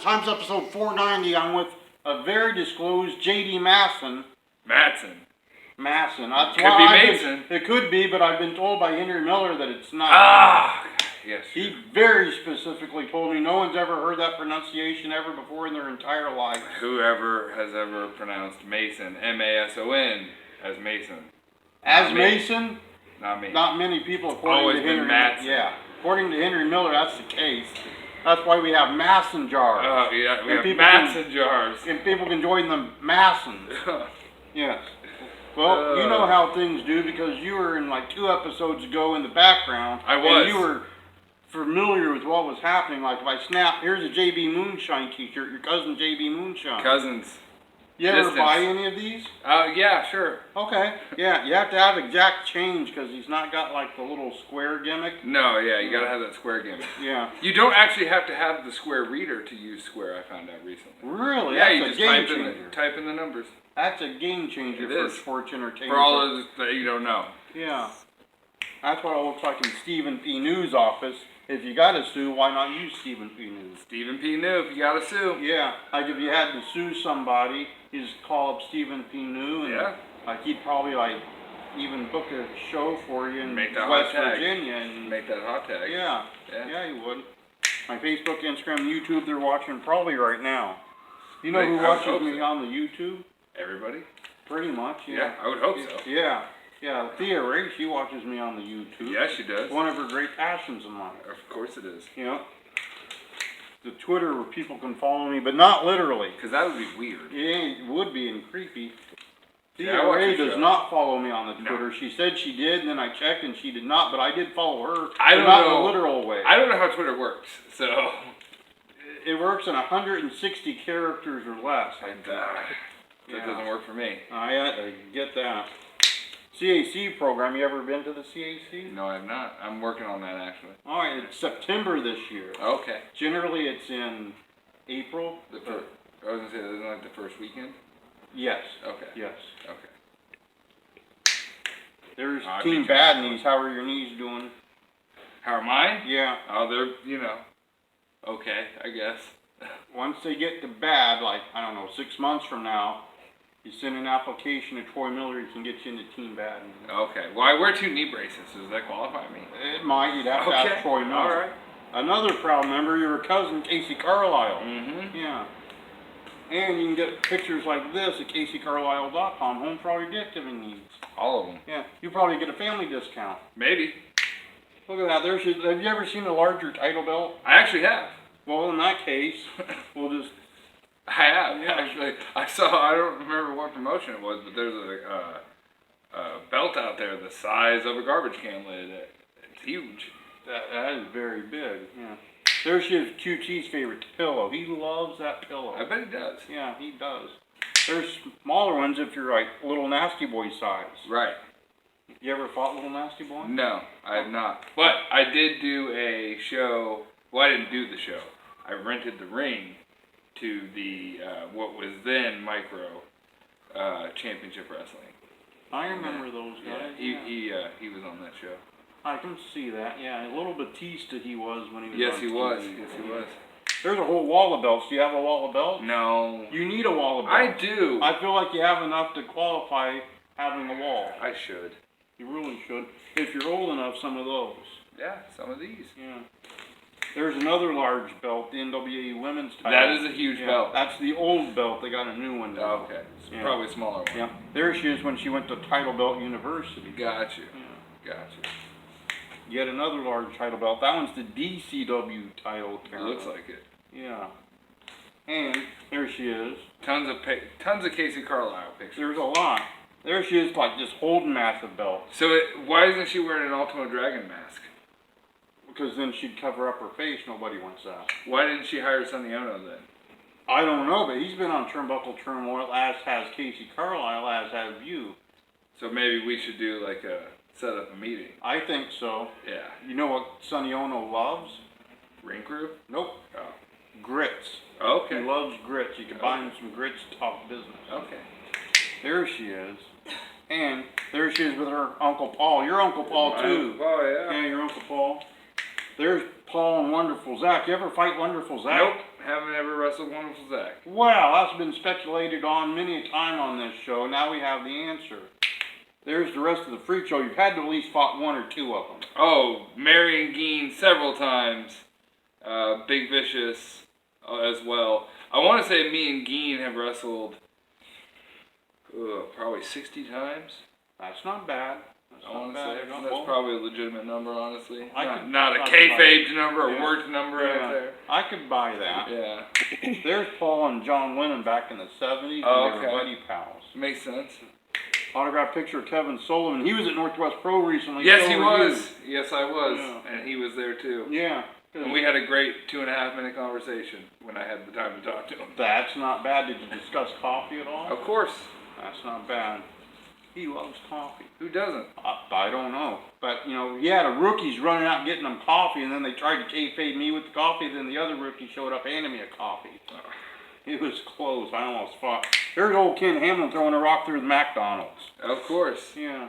time's episode 490. I'm with a very disclosed J.D. Masson. Matson. That's Could why be Mason. It could be, but I've been told by Henry Miller that it's not. Ah, yes. He very specifically told me no one's ever heard that pronunciation ever before in their entire life. Whoever has ever pronounced Mason, M-A-S-O-N, as Mason. As Mason? Not me. Not many people, according Always to been Henry. Matson. Yeah, according to Henry Miller, that's the case. That's why we have Masson jars. Oh, yeah, we And have Matson jars. And people can join them Massons. Yes. Well, you know how things do because you were in like 2 episodes ago in the background. I was. And you were familiar with what was happening. Like if I snap, here's a JB Moonshine t-shirt, your cousin JB Moonshine. Cousins. You ever buy any of these? Yeah, sure. Okay. Yeah, you have to have exact change because he's not got like the little square gimmick. No, yeah, you gotta have that square gimmick. Yeah. You don't actually have to have the square reader to use square, I found out recently. Really? Yeah, That's you a just game changer. type in the numbers. That's a game changer for sports entertainment. For all of that you don't know. Yeah. That's what it looks like in Stephen P. News' office. If you got to sue, why not use Stephen P. News? Stephen P. New, if you gotta sue. Yeah, like if you had to sue somebody, you just call up Stephen P. New, and like he'd probably like even book a show for you in West Virginia and make that hot tag. Yeah, he would. My Facebook, Instagram, YouTube, they're watching probably right now. You know who watches me on the YouTube? Everybody. Pretty much. Yeah, I would hope so. Yeah. Yeah, Thea Ray, she watches me on the YouTube. Yeah, she does. One of her great passions of mine. Of course it is. Yeah. The Twitter where people can follow me, but not literally. Because that would be weird. Yeah, it would be and creepy. Thea Yeah, Ray does not follow me on the Twitter. No. She said she did, and then I checked and she did not, but I did follow her. I don't not know. in a literal way. I don't know how Twitter works, so. It works in 160 characters or less. That doesn't work for me. I get that. CAC program, you ever been to the CAC? No, I have not. I'm working on that actually. Alright, it's September this year. Okay. Generally it's in April. I was going to say, isn't that the first weekend? Yes. Okay. Yes. Okay. There's Team Bad Knees. How are your knees doing? How are mine? Yeah. Oh, they're, okay, I guess. Once they get to bad, like, I don't know, 6 months from now, you send an application to Troy Miller, he can get you into Team Bad. Okay. Well, I wear 2 knee braces. Does that qualify me? It might. You'd have to ask Troy Miller. All right. Another proud member, your cousin, Casey Carlisle. Mm-hmm. Yeah. And you can get pictures like this at CaseyCarlisle.com, home for all your gift-giving needs. All of them. Yeah. You probably get a family discount. Maybe. Look at that. Have you ever seen a larger title belt? I actually have. Well, in that case, we'll just... I have, actually. I don't remember what promotion it was, but there's a belt out there the size of a garbage can lid. It's huge. That is very big, yeah. There she is, QT's favorite pillow. He loves that pillow. I bet he does. Yeah, he does. There's smaller ones if you're like Little Nasty Boy size. Right. You ever fought Little Nasty Boy? No, I have not. But I did do a show. Well, I didn't do the show. I rented the ring to the what was then Micro Championship Wrestling. I remember those guys. Yeah, he was on that show. I can see that. Yeah, a little Batista he was when he was. Yes, on he TV. was. Yes, he was. There's a whole wall of belts. Do you have a wall of belts? No. You need a wall of belts. I do. I feel like you have enough to qualify having the wall. I should. You really should. If you're old enough, some of those. Yeah, some of these. Yeah. There's another large belt, the NWA Women's title. That is a huge belt. That's the old belt. They got a new one now. Oh, okay. It's probably a smaller one. Yeah. There she is when she went to Title Belt University. Gotcha. Yeah. Gotcha. Yet another large title belt. That one's the DCW title. It looks like it. Yeah. And there she is. Tons of Casey Carlisle pictures. There's a lot. There she is, like just holding massive belts. So why isn't she wearing an Ultimo Dragon mask? Because then she'd cover up her face. Nobody wants that. Why didn't she hire Sonny Ono then? I don't know, but he's been on Turnbuckle Turmoil, as has Casey Carlisle, as have you. So maybe we should do like set up a meeting. I think so. Yeah. You know what Sonny Ono loves? Ring crew? Nope. Oh. Grits. Okay. He loves grits. You can buy him some grits to talk business. Okay. There she is. And there she is with her Uncle Paul. Your Uncle Paul, too. Oh, yeah. Yeah, your Uncle Paul. There's Paul and Wonderful Zach. You ever fight Wonderful Zach? Nope. Haven't ever wrestled Wonderful Zach? Well, that's been speculated on many a time on this show. Now we have the answer. There's the rest of the freak show. You've had to at least fought one or two of them. Oh, Marion Geen several times. Big Vicious as well. I want to say me and Geen have wrestled probably 60 times. That's not bad. I want to say that's probably a legitimate number, honestly. Not a not kayfabe number or yeah. worked number out there. I could buy that. Yeah. There's Paul and John Lennon back in the 70s. Oh, and they were buddy pals. Makes sense. Autographed picture of Kevin Sullivan. He was at Northwest Pro recently. Yes, so he were was. you. Yes, I was. Yeah. And he was there too. Yeah. And we had a great 2.5-minute conversation when I had the time to talk to him. That's not bad. Did you discuss coffee at all? Of course. That's not bad. He loves coffee. Who doesn't? I don't know. But, you know, he had a rookies running out getting them coffee, and then they tried to kayfabe me with the coffee, then the other rookie showed up handing me a coffee. It was close. I almost fought. There's old Ken Hamlin throwing a rock through the McDonald's. Of course. Yeah.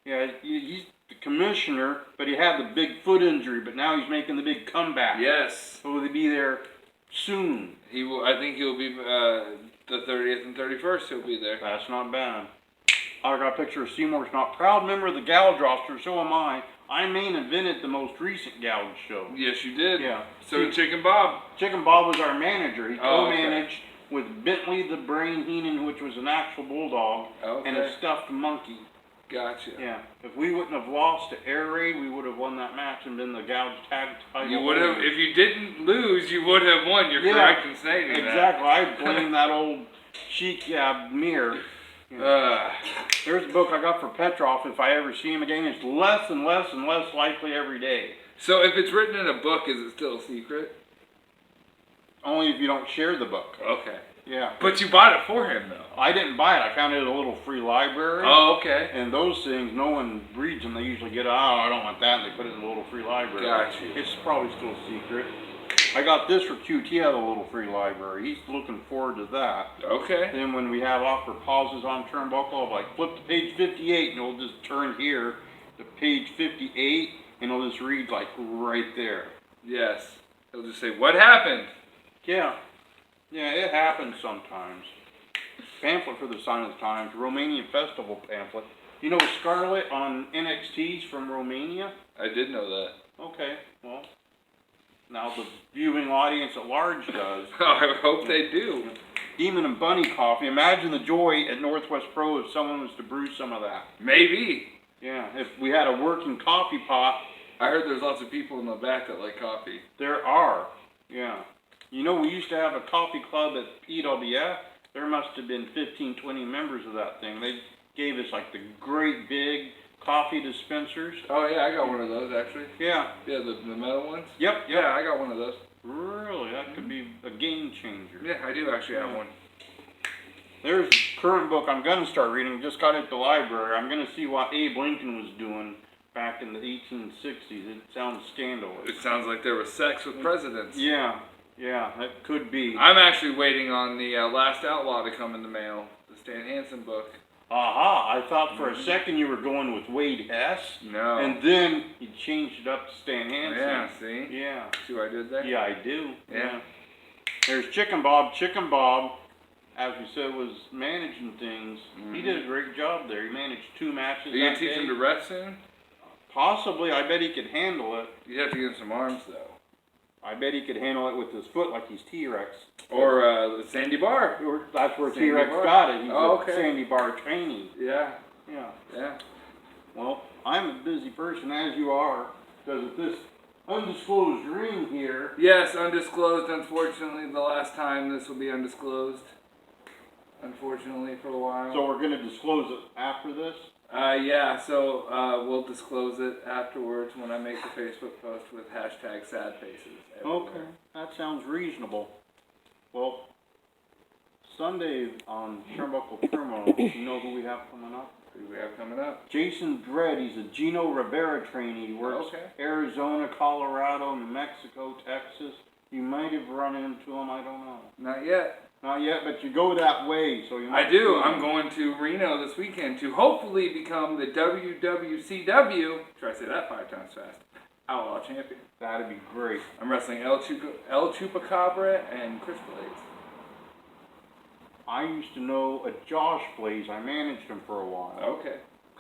Yeah, he's the commissioner, but he had the big foot injury, but now he's making the big comeback. Yes. So will he be there soon? He will. I think he'll be the 30th and 31st. He'll be there. That's not bad. I got a picture of Seymour's not proud member of the Gouge roster, so am I. I main evented the most recent Gouge show. Yes, you did. Yeah. So did Chicken Bob. Chicken Bob was our manager. He co-managed okay. with Bentley the Brain Heenan, which was an actual bulldog, and a stuffed monkey. Gotcha. Yeah. If we wouldn't have lost to Air Raid, we would have won that match and been the Gouge tag title. You would have. If you didn't lose, you would have won. You're correct in stating that. Exactly. I blame that old Sheik Mir. There's a book I got for Petrov. If I ever see him again, it's less and less and less likely every day. So if it's written in a book, is it still a secret? Only if you don't share the book. Okay. Yeah. But you bought it for him, though. I didn't buy it. I found it at a little free library. Oh, okay. And those things, no one reads them. They usually get, I don't want that, and they put it in a little free library. Gotcha. It's probably still a secret. I got this for QT out of the little free library. He's looking forward to that. Okay. Then when we have awkward pauses on turnbuckle, I'll like flip to page 58 and it'll just turn here to page 58 and it'll just read like right there. Yes. He'll just say, what happened? Yeah. Yeah, it happens sometimes. Pamphlet for the Sign of the Times, Romanian Festival pamphlet. You know Scarlett on NXT's from Romania? I did know that. Okay, well. Now the viewing audience at large does. I hope they do. Demon and Bunny coffee. Imagine the joy at Northwest Pro if someone was to brew some of that. Maybe. Yeah, if we had a working coffee pot. I heard there's lots of people in the back that like coffee. There are. Yeah. You know, we used to have a coffee club at PWF. There must have been 15, 20 members of that thing. They gave us like the great big coffee dispensers. Oh yeah, I got one of those actually. Yeah. Yeah, the metal ones? Yep. Yeah, I got one of those. Really? That could be a game changer. Yeah, I do actually have one. There's the current book I'm going to start reading. Just got it at the library. I'm going to see what Abe Lincoln was doing back in the 1860s. It sounds scandalous. It sounds like there was sex with presidents. Yeah. Yeah, that could be. I'm actually waiting on the Last Outlaw to come in the mail. The Stan Hansen book. Aha, I thought for a second you were going with Wade Hess. No. And then you changed it up to Stan Hansen. Yeah, see? Yeah. See what I did there? Yeah, I do. Yeah. There's Chicken Bob. Chicken Bob, as we said, was managing things. Mm-hmm. He did a great job there. He managed 2 matches. Are you going to teach him to ref soon? Possibly. I bet he could handle it. You'd have to give him some arms, though. I bet he could handle it with his foot like he's T-Rex. Or Sandy Bar. That's where Sandy T-Rex Bar. got it. He's a Sandy Bar trainee. Yeah. Yeah. Yeah. Well, I'm a busy person, as you are, because of this undisclosed ring here. Yes, undisclosed. Unfortunately, the last time this will be undisclosed. Unfortunately, for a while. So we're going to disclose it after this? Yeah, so we'll disclose it afterwards when I make the Facebook post with hashtag sad faces. Okay, that sounds reasonable. Well, Sunday on Turnbuckle Terminal, you know who we have coming up? Who do we have coming up? Jason Dredd. He's a Gino Rivera trainee. He works Arizona, Colorado, New Mexico, Texas. You might have run into him, I don't know. Not yet. Not yet, but you go that way, so you might. I do. I'm going to Reno this weekend to hopefully become the WWCW. Try to say that 5 times fast. Outlaw champion. That'd be great. I'm wrestling El Chupacabra and Chris Blades. I used to know a Josh Blaze. I managed him for a while. Okay.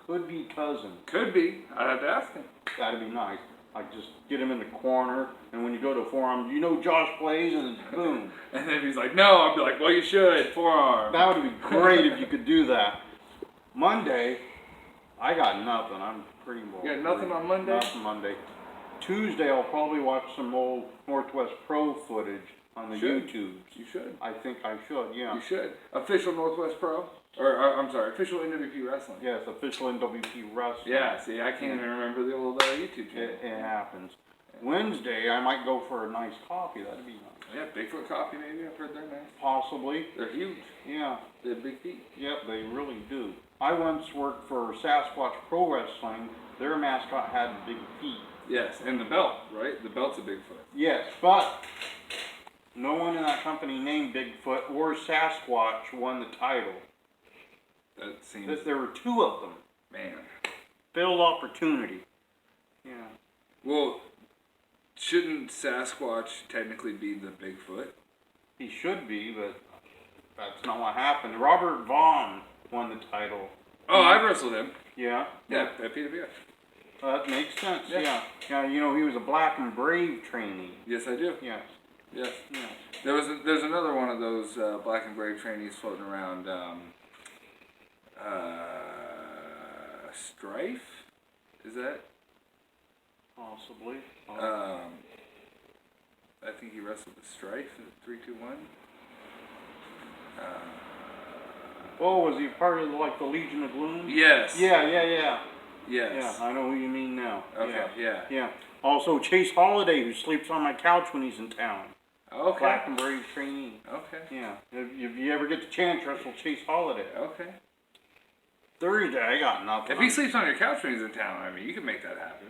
Could be cousin. Could be. I'd have to ask him. That'd be nice. I just get him in the corner, and when you go to forearm, you know Josh Blaze, and boom. And then he's like, no. I'd be like, well, you should. Forearm. That would be great if you could do that. Monday, I got nothing. I'm pretty bored. You got nothing on Monday? Nothing Monday. Tuesday, I'll probably watch some old Northwest Pro footage on the YouTubes. You should. I think I should, yeah. You should. Official Northwest Pro? Or, I'm sorry, official NWP Wrestling. Yes, official NWP Wrestling. Yeah, see, I can't even remember the old YouTube channel. It happens. Wednesday, I might go for a nice coffee. That'd be nice. Yeah, Bigfoot Coffee maybe. I've heard they're nice. Possibly. They're huge. Yeah. They have big feet. Yep, they really do. I once worked for Sasquatch Pro Wrestling. Their mascot had big feet. Yes, and the belt, right? The belt's a Bigfoot. Yes, but no one in that company named Bigfoot or Sasquatch won the title. That seems... There were two of them. Man. Failed opportunity. Yeah. Well, shouldn't Sasquatch technically be the Bigfoot? He should be, but that's not what happened. Robert Vaughn won the title. Oh, I wrestled him. Yeah? Yeah, at PWF. That makes sense, Yeah. Yeah, you know, he was a Black and Brave trainee. Yes, I do. Yes. Yes. Yeah. There's another one of those Black and Brave trainees floating around. Strife? Is that? Possibly. I think he wrestled with Strife at 3-2-1. Oh, was he part of like the Legion of Gloom? Yes. Yeah. Yes. Yeah, I know who you mean now. Okay. Yeah. Also, Chase Holiday, who sleeps on my couch when he's in town. Okay. Black and Brave trainee. Okay. Yeah. If you ever get the chance, wrestle Chase Holiday. Okay. Thursday, I got nothing. If he sleeps on your couch when he's in town, I mean, you can make that happen.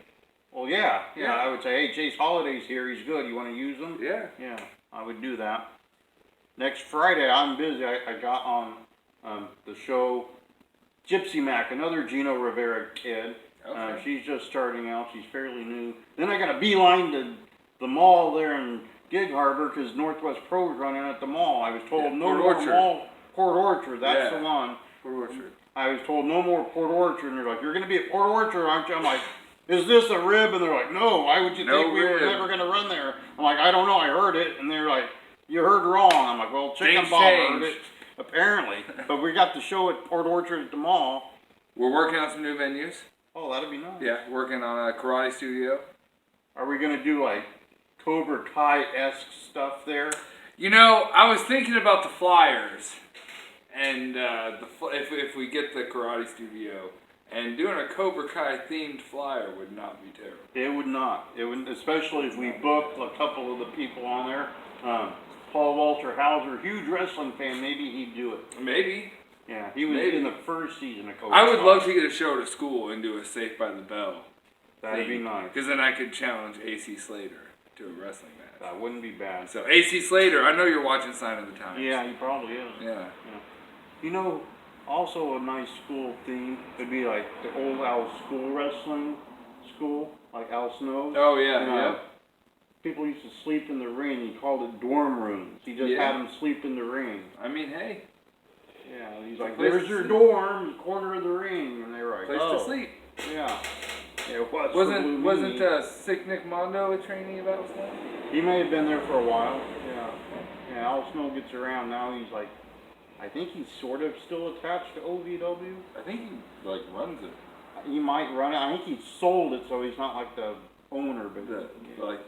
Well, yeah. I would say, hey, Chase Holiday's here. He's good. You want to use him? Yeah. Yeah, I would do that. Next Friday, I'm busy. I got on the show Gypsy Mac, another Gino Rivera kid. Okay. She's just starting out. She's fairly new. Then I got a beeline to the mall there in Gig Harbor because Northwest Pro is running at the mall. I was told no more mall. Port Orchard, that's the one. Port Orchard. I was told no more Port Orchard, and they're like, you're going to be at Port Orchard, aren't you? I'm like, is this a rib? And they're like, no, why would you think we were never going to run there? I'm like, I don't know, I heard it. And they're like, you heard wrong. I'm like, well, Chicken Bob heard it, apparently. But we got the show at Port Orchard at the mall. We're working on some new venues. Oh, that'd be nice. Yeah, working on a karate studio. Are we going to do like Cobra Kai-esque stuff there? You know, I was thinking about the flyers. And if we get the karate studio, and doing a Cobra Kai themed flyer would not be terrible. It would not. It would, especially if we booked a couple of the people on there. Paul Walter Hauser, huge wrestling fan. Maybe he'd do it. Maybe. Yeah, he was in the first season of Cobra Kai. I would Kai. love to get a show to school and do a Saved by the Bell. That'd be nice. Because then I could challenge AC Slater to a wrestling match. That wouldn't be bad. So AC Slater, I know you're watching Sign of the Times. Yeah, he probably is. Yeah. You know, also a nice school theme would be like the old Al School wrestling school, like Al Snow. Oh yeah, People used to sleep in the ring. He called it dorm rooms. He just had them sleep in the ring. I mean, hey. Yeah, he's like, there's your dorm, corner of the ring, and they were like, place to sleep. Yeah. It was. Wasn't Sick Nick Mondo a trainee of Al Snow? He may have been there for a while. Yeah. Yeah. Al Snow gets around now. He's like, I think he's sort of still attached to OVW. I think he runs it. He might run it. I think he sold it, so he's not like the owner, but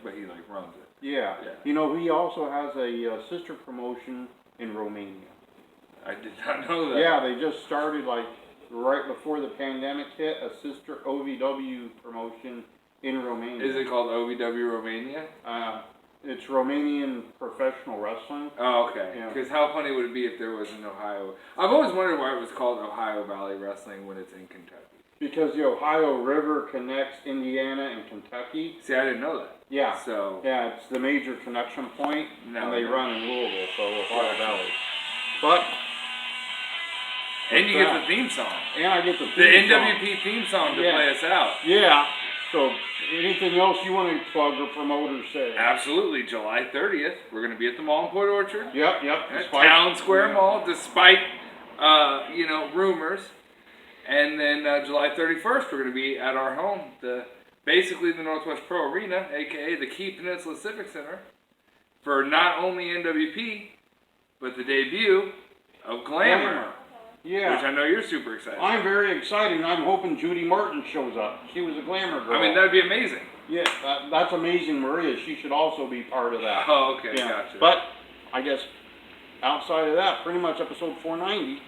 but he runs it. Yeah. You know, he also has a sister promotion in Romania. I did not know that. Yeah, they just started like right before the pandemic hit, a sister OVW promotion in Romania. Is it called OVW Romania? It's Romanian Professional Wrestling. Oh, okay. Yeah. Because how funny would it be if there was an Ohio? I've always wondered why it was called Ohio Valley Wrestling when it's in Kentucky. Because the Ohio River connects Indiana and Kentucky. See, I didn't know that. Yeah. So. Yeah, it's the major connection point, and they run in Louisville, so Ohio Valley. But. And you get the theme song. And I get the theme song. NWP theme song to play us out. Yeah. So, anything else you want to plug or promote or say? Absolutely. July 30th, we're going to be at the mall in Port Orchard. Yep. At Town Square Mall, despite, rumors. And then July 31st, we're going to be at our home, basically the Northwest Pro Arena, a.k.a. the Key Peninsula Civic Center, for not only NWP, but the debut of Glamour. Yeah. Which I know you're super excited I'm very excited, and I'm hoping Judy Martin shows up. She was a Glamour girl. I mean, that'd be amazing. Yeah, that's amazing, Maria. She should also be part of that. Oh, okay, yeah. gotcha. But, I guess, outside of that, pretty much episode 490.